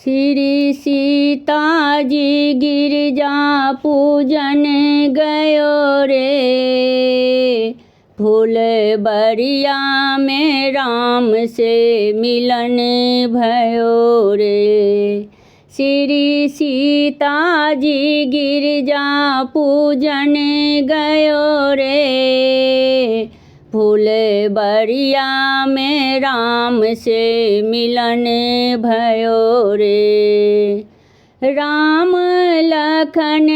श्री सीता जी गिरजा पूजन गयो रे, फूलबरिया में राम से मिलन भयो रे। श्री सीता जी गिरजा पूजन गयो रे, फूलबरिया में राम से मिलन भयो रे। राम लखन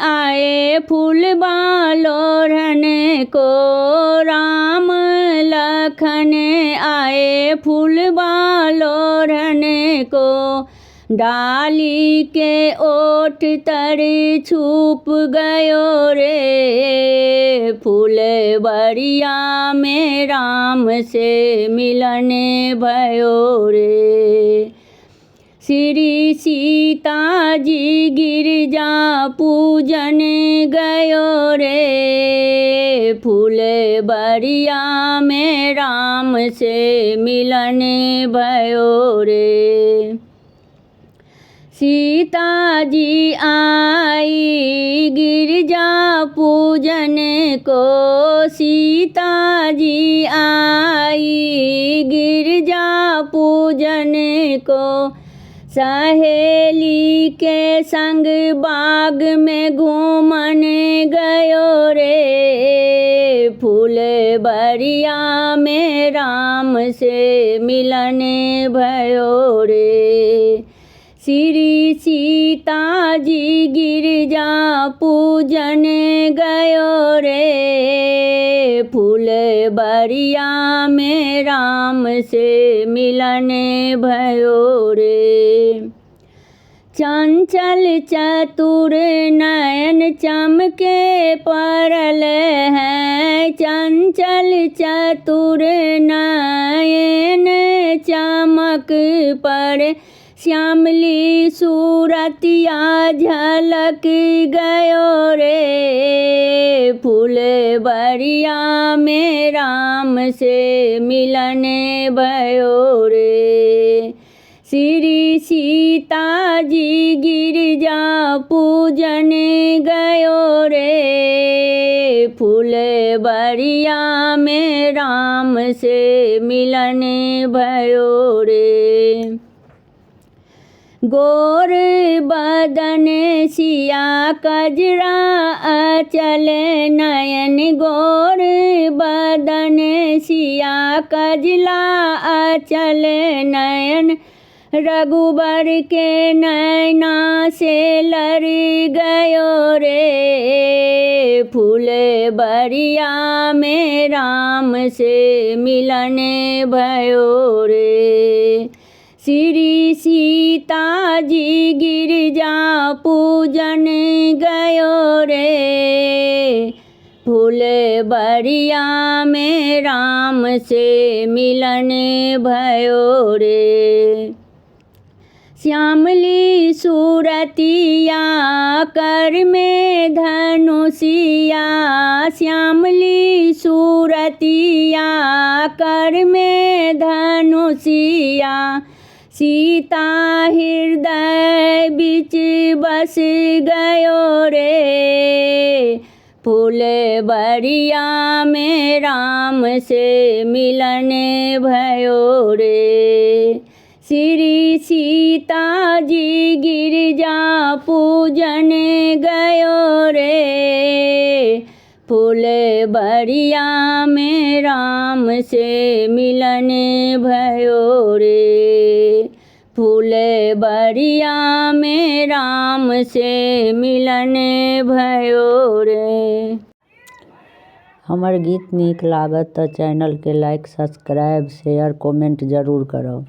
आए फूलबा लोढ़न को, राम लखन आए फूलबा लोढ़न को, डाली के ओट तर छुप गयो रे, फूलबरिया में राम से मिलन भयो रे। श्री सीता जी गिरजा पूजन गयो रे, फूलबरिया में राम से मिलन भयो रे। सीता जी आई गिरजा पूजन को, सीता जी आई गिरजा पूजन को, सहेली के संग बाग में घूमन गयो रे, फूलबरिया में राम से मिलन भयो रे। श्री सीता जी गिरजा पूजन गयो रे, फूलबरिया में राम से मिलन भयो रे। चंचल चतुर नयन चमके परल है, चंचल चतुर नयन चमक पर, श्यामली सूरतिया झलक गयो रे, फूलबरिया में राम से मिलन भयो रे। श्री सीता जी गिरजा पूजन गयो रे, फूलबरिया में राम से मिलन भयो रे। गोर बदन सिया कजरा अचल नयन, गोर बदन सिया कजला अचल नयन, रघुबर के नैना से लड़ गयो रे, फूलबरिया में राम से मिलन भयो रे। श्री सीता जी गिरजा पूजन गयो रे, फूलबरिया में राम से मिलन भयो रे। श्यामली सूरतिया कर में धनुषिया, श्यामली सूरतिया कर में धनुषिया, सीता हृदय बिच बस गयो रे, फूलबरिया में राम से मिलन भयो रे। श्री सीता जी गिरजा पूजन गयो रे, फूलबरिया में राम से मिलन भयो रे, फूलबरिया में राम से मिलन भयो रे। हमर गीत नीक लागत तो चैनल के लाइक सब्सक्राइब शेयर कमेंट जरूर करो।